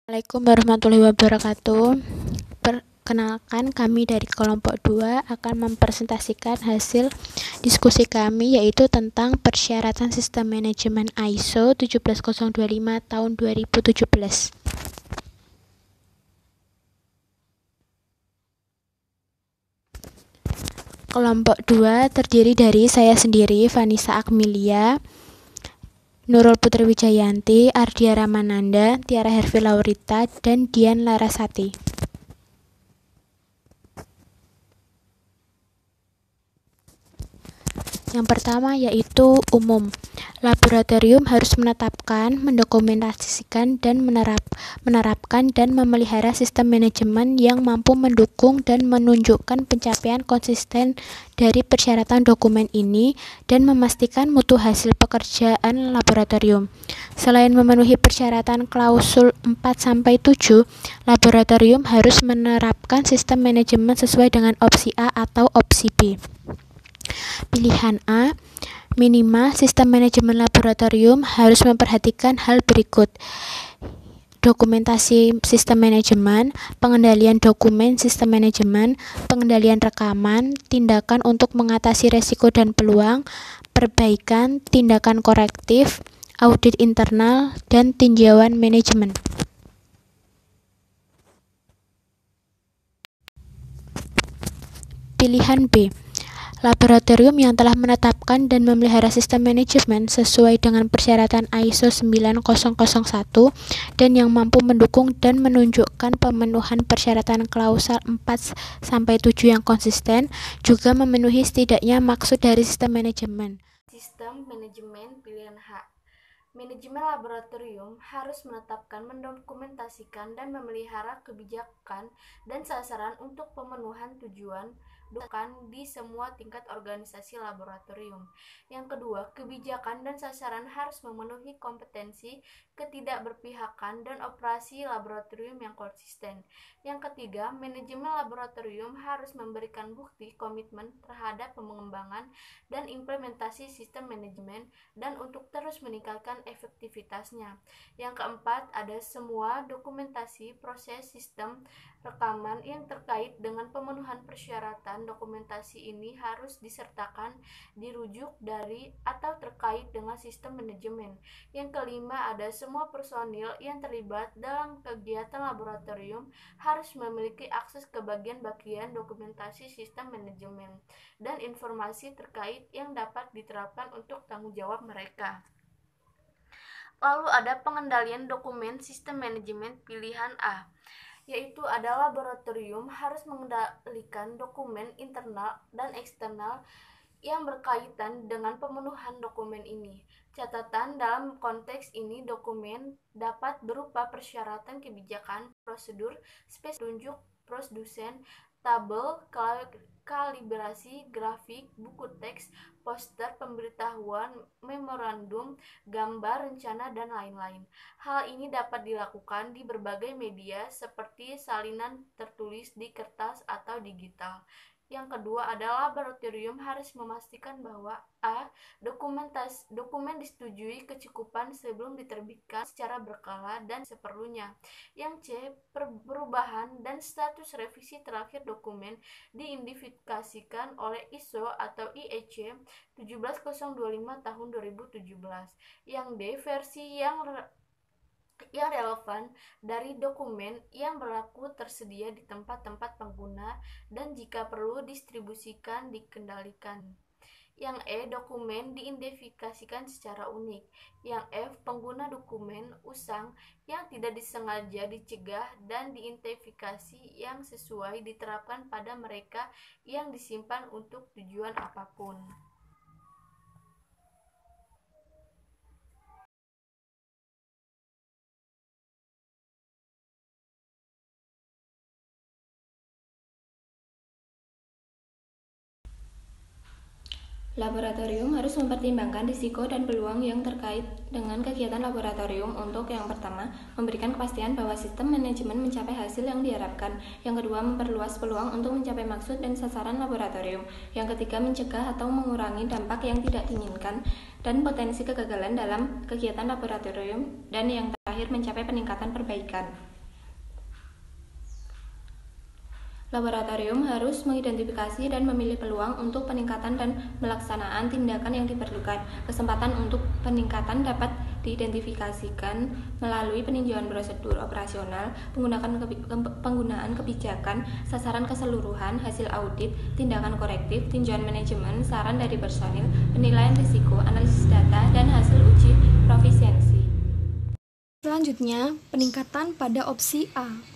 Assalamualaikum warahmatullahi wabarakatuh. Perkenalkan, kami dari kelompok 2 akan mempresentasikan hasil diskusi kami, yaitu tentang persyaratan sistem manajemen ISO 17025 tahun 2017. Kelompok 2 terdiri dari saya sendiri, Vanessa Akmilia, Nurul Putri Wijayanti, Ardia Ramananda, Tiara Hervi Laurita, dan Dian Larasati. Yang pertama yaitu umum. Laboratorium harus menetapkan, mendokumentasikan, dan menerapkan dan memelihara sistem manajemen yang mampu mendukung dan menunjukkan pencapaian konsisten dari persyaratan dokumen ini dan memastikan mutu hasil pekerjaan laboratorium. Selain memenuhi persyaratan klausul 4-7, laboratorium harus menerapkan sistem manajemen sesuai dengan opsi A atau opsi B. Pilihan A, minimal sistem manajemen laboratorium harus memperhatikan hal berikut: dokumentasi sistem manajemen, pengendalian dokumen sistem manajemen, pengendalian rekaman, tindakan untuk mengatasi resiko dan peluang, perbaikan, tindakan korektif, audit internal, dan tinjauan manajemen. Pilihan B, laboratorium yang telah menetapkan dan memelihara sistem manajemen sesuai dengan persyaratan ISO 9001 dan yang mampu mendukung dan menunjukkan pemenuhan persyaratan klausul 4-7 yang konsisten, juga memenuhi setidaknya maksud dari sistem manajemen. Sistem manajemen pilihan H. Manajemen laboratorium harus menetapkan, mendokumentasikan, dan memelihara kebijakan dan sasaran untuk pemenuhan tujuan di semua tingkat organisasi laboratorium. Yang kedua, kebijakan dan sasaran harus memenuhi kompetensi, ketidakberpihakan, dan operasi laboratorium yang konsisten. Yang ketiga, manajemen laboratorium harus memberikan bukti komitmen terhadap pengembangan dan implementasi sistem manajemen dan untuk terus meningkatkan efektivitasnya. Yang keempat, ada semua dokumentasi proses sistem rekaman yang terkait dengan pemenuhan persyaratan dokumentasi ini harus disertakan, dirujuk dari atau terkait dengan sistem manajemen. Yang kelima, ada semua personil yang terlibat dalam kegiatan laboratorium harus memiliki akses ke bagian-bagian dokumentasi sistem manajemen dan informasi terkait yang dapat diterapkan untuk tanggung jawab mereka. Lalu ada pengendalian dokumen sistem manajemen pilihan A, yaitu ada laboratorium harus mengendalikan dokumen internal dan eksternal yang berkaitan dengan pemenuhan dokumen ini. Catatan dalam konteks ini, dokumen dapat berupa persyaratan kebijakan, prosedur, spesifikasi tunjuk, produsen, tabel, kalibrasi, grafik, buku teks, poster, pemberitahuan, memorandum, gambar, rencana, dan lain-lain. Hal ini dapat dilakukan di berbagai media seperti salinan tertulis di kertas atau digital. Yang kedua adalah laboratorium harus memastikan bahwa A. Dokumen disetujui kecukupan sebelum diterbitkan secara berkala dan seperlunya. Yang C. Perubahan dan status revisi terakhir dokumen diidentifikasikan oleh ISO atau IEC 17025 tahun 2017. Yang D. Versi yang relevan dari dokumen yang berlaku tersedia di tempat-tempat pengguna dan jika perlu distribusikan dikendalikan. Yang E. Dokumen diidentifikasikan secara unik. Yang F. Pengguna dokumen usang yang tidak disengaja dicegah dan diidentifikasi yang sesuai diterapkan pada mereka yang disimpan untuk tujuan apapun. Laboratorium harus mempertimbangkan risiko dan peluang yang terkait dengan kegiatan laboratorium. Untuk yang pertama, memberikan kepastian bahwa sistem manajemen mencapai hasil yang diharapkan. Yang kedua, memperluas peluang untuk mencapai maksud dan sasaran laboratorium. Yang ketiga, mencegah atau mengurangi dampak yang tidak diinginkan dan potensi kegagalan dalam kegiatan laboratorium. Dan yang terakhir, mencapai peningkatan perbaikan. Laboratorium harus mengidentifikasi dan memilih peluang untuk peningkatan dan melaksanaan tindakan yang diperlukan. Kesempatan untuk peningkatan dapat diidentifikasikan melalui peninjauan prosedur operasional, penggunaan kebijakan, sasaran keseluruhan, hasil audit, tindakan korektif, tinjauan manajemen, saran dari personil, penilaian risiko, analisis data, dan hasil uji profisiensi. Selanjutnya, peningkatan pada opsi A.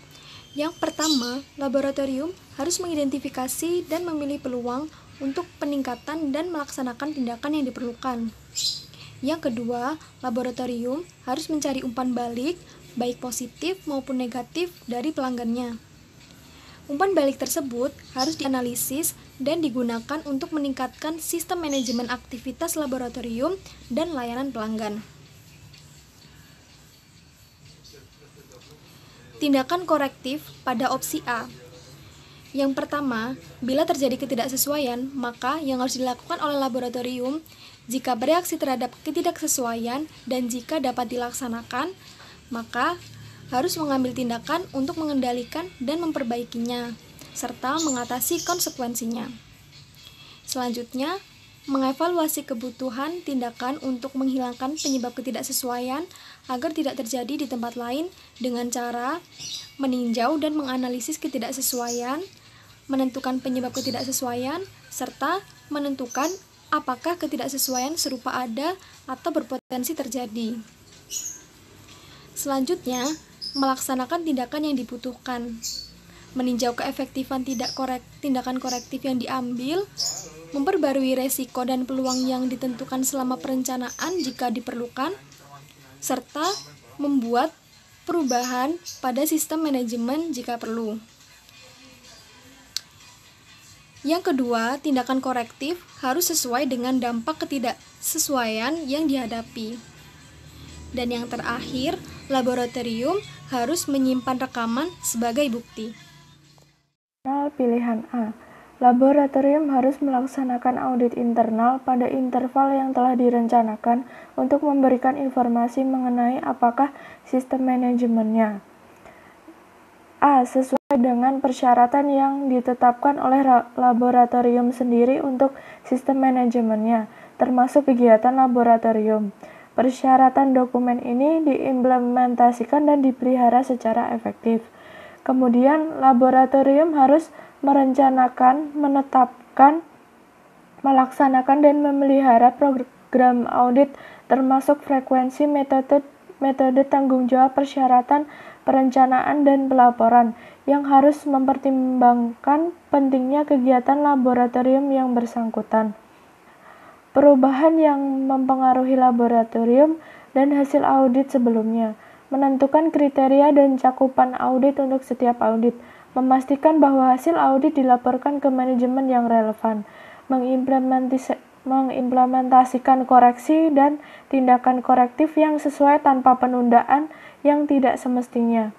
Yang pertama, laboratorium harus mengidentifikasi dan memilih peluang untuk peningkatan dan melaksanakan tindakan yang diperlukan. Yang kedua, laboratorium harus mencari umpan balik, baik positif maupun negatif dari pelanggannya. Umpan balik tersebut harus dianalisis dan digunakan untuk meningkatkan sistem manajemen aktivitas laboratorium dan layanan pelanggan. Tindakan korektif pada opsi A. Yang pertama, bila terjadi ketidaksesuaian, maka yang harus dilakukan oleh laboratorium jika bereaksi terhadap ketidaksesuaian dan jika dapat dilaksanakan, maka harus mengambil tindakan untuk mengendalikan dan memperbaikinya, serta mengatasi konsekuensinya. Selanjutnya, mengevaluasi kebutuhan tindakan untuk menghilangkan penyebab ketidaksesuaian agar tidak terjadi di tempat lain dengan cara meninjau dan menganalisis ketidaksesuaian, menentukan penyebab ketidaksesuaian, serta menentukan apakah ketidaksesuaian serupa ada atau berpotensi terjadi. Selanjutnya, melaksanakan tindakan yang dibutuhkan, meninjau keefektifan tindakan korektif yang diambil, memperbarui resiko dan peluang yang ditentukan selama perencanaan jika diperlukan, serta membuat perubahan pada sistem manajemen jika perlu. Yang kedua, tindakan korektif harus sesuai dengan dampak ketidaksesuaian yang dihadapi. Dan yang terakhir, laboratorium harus menyimpan rekaman sebagai bukti. Pilihan A. Laboratorium harus melaksanakan audit internal pada interval yang telah direncanakan untuk memberikan informasi mengenai apakah sistem manajemennya A. sesuai dengan persyaratan yang ditetapkan oleh laboratorium sendiri untuk sistem manajemennya, termasuk kegiatan laboratorium. Persyaratan dokumen ini diimplementasikan dan dipelihara secara efektif. Kemudian, laboratorium harus merencanakan, menetapkan, melaksanakan, dan memelihara program audit termasuk frekuensi, metode tanggung jawab, persyaratan, perencanaan, dan pelaporan yang harus mempertimbangkan pentingnya kegiatan laboratorium yang bersangkutan. Perubahan yang mempengaruhi laboratorium dan hasil audit sebelumnya, menentukan kriteria dan cakupan audit untuk setiap audit, memastikan bahwa hasil audit dilaporkan ke manajemen yang relevan, mengimplementasikan koreksi dan tindakan korektif yang sesuai tanpa penundaan yang tidak semestinya.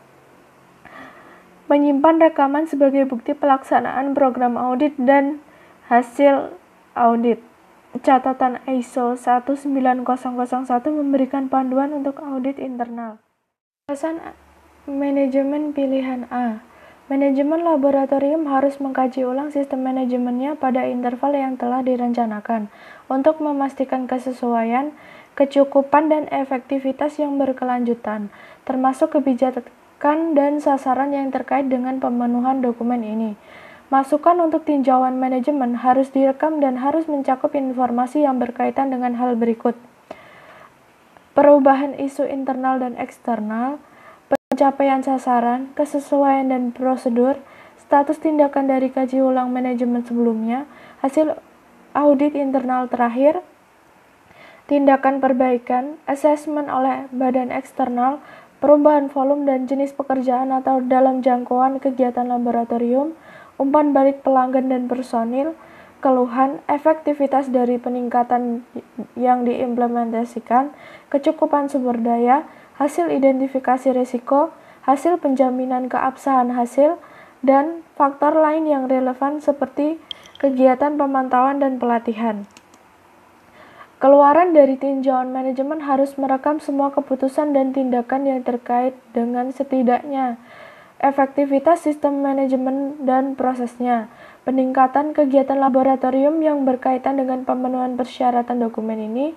Menyimpan rekaman sebagai bukti pelaksanaan program audit dan hasil audit. Catatan ISO 19001 memberikan panduan untuk audit internal. Alasan manajemen pilihan A. Manajemen laboratorium harus mengkaji ulang sistem manajemennya pada interval yang telah direncanakan untuk memastikan kesesuaian, kecukupan, dan efektivitas yang berkelanjutan, termasuk kebijakan dan sasaran yang terkait dengan pemenuhan dokumen ini. Masukan untuk tinjauan manajemen harus direkam dan harus mencakup informasi yang berkaitan dengan hal berikut: perubahan isu internal dan eksternal, pencapaian sasaran, kesesuaian dan prosedur, status tindakan dari kaji ulang manajemen sebelumnya, hasil audit internal terakhir, tindakan perbaikan, asesmen oleh badan eksternal, perubahan volume dan jenis pekerjaan atau dalam jangkauan kegiatan laboratorium, umpan balik pelanggan dan personil, keluhan, efektivitas dari peningkatan yang diimplementasikan, kecukupan sumber daya, hasil identifikasi risiko, hasil penjaminan keabsahan hasil, dan faktor lain yang relevan seperti kegiatan pemantauan dan pelatihan. Keluaran dari tinjauan manajemen harus merekam semua keputusan dan tindakan yang terkait dengan setidaknya efektivitas sistem manajemen dan prosesnya, peningkatan kegiatan laboratorium yang berkaitan dengan pemenuhan persyaratan dokumen ini,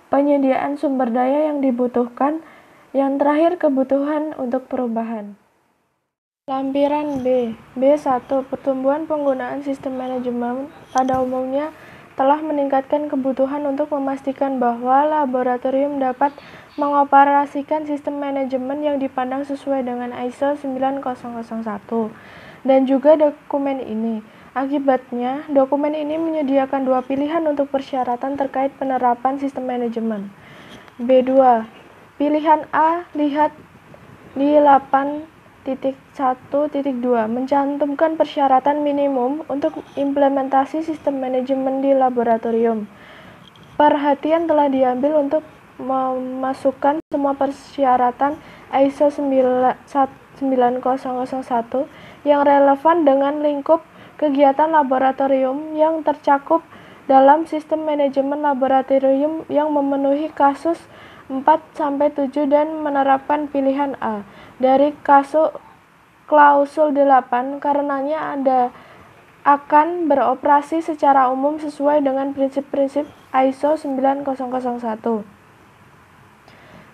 penyediaan sumber daya yang dibutuhkan, yang terakhir kebutuhan untuk perubahan. Lampiran B. B1. Pertumbuhan penggunaan sistem manajemen pada umumnya telah meningkatkan kebutuhan untuk memastikan bahwa laboratorium dapat mengoperasikan sistem manajemen yang dipandang sesuai dengan ISO 9001 dan juga dokumen ini. Akibatnya, dokumen ini menyediakan dua pilihan untuk persyaratan terkait penerapan sistem manajemen. B2. Pilihan A, lihat di 8.1.2 mencantumkan persyaratan minimum untuk implementasi sistem manajemen di laboratorium. Perhatian telah diambil untuk memasukkan semua persyaratan ISO 9001 yang relevan dengan lingkup kegiatan laboratorium yang tercakup dalam sistem manajemen laboratorium yang memenuhi kasus 4-7 dan menerapkan pilihan A dari klausul 8 karenanya akan beroperasi secara umum sesuai dengan prinsip-prinsip ISO 9001.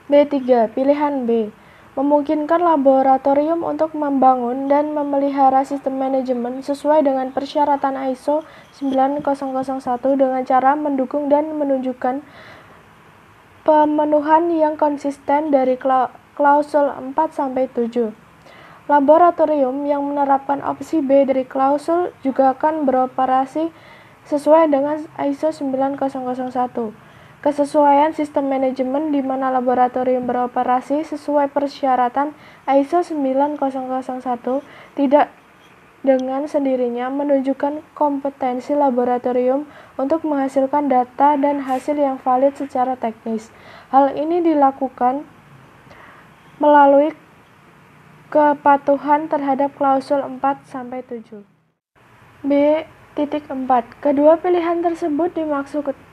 B3. Pilihan B memungkinkan laboratorium untuk membangun dan memelihara sistem manajemen sesuai dengan persyaratan ISO 9001 dengan cara mendukung dan menunjukkan pemenuhan yang konsisten dari klausul 4-7. Laboratorium yang menerapkan opsi B dari klausul juga akan beroperasi sesuai dengan ISO 9001. Kesesuaian sistem manajemen di mana laboratorium beroperasi sesuai persyaratan ISO 9001 tidak dengan sendirinya menunjukkan kompetensi laboratorium untuk menghasilkan data dan hasil yang valid secara teknis. Hal ini dilakukan melalui kepatuhan terhadap klausul 4-7. B.4. Kedua pilihan tersebut dimaksudkan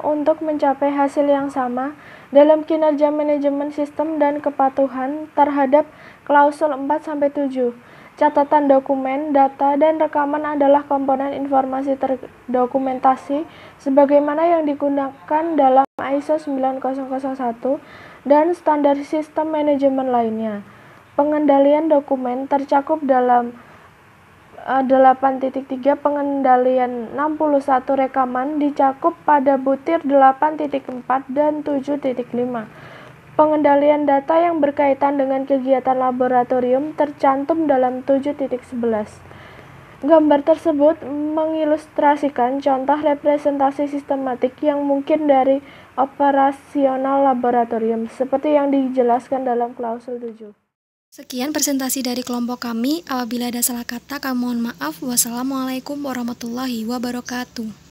untuk mencapai hasil yang sama dalam kinerja manajemen sistem dan kepatuhan terhadap klausul 4-7. Catatan dokumen, data, dan rekaman adalah komponen informasi terdokumentasi sebagaimana yang digunakan dalam ISO 9001 dan standar sistem manajemen lainnya. Pengendalian dokumen tercakup dalam 8.3 pengendalian 61 rekaman dicakup pada butir 8.4 dan 7.5. Pengendalian data yang berkaitan dengan kegiatan laboratorium tercantum dalam 7.11. Gambar tersebut mengilustrasikan contoh representasi sistematik yang mungkin dari operasional laboratorium, seperti yang dijelaskan dalam klausul 7. Sekian presentasi dari kelompok kami. Apabila ada salah kata, kami mohon maaf. Wassalamualaikum warahmatullahi wabarakatuh.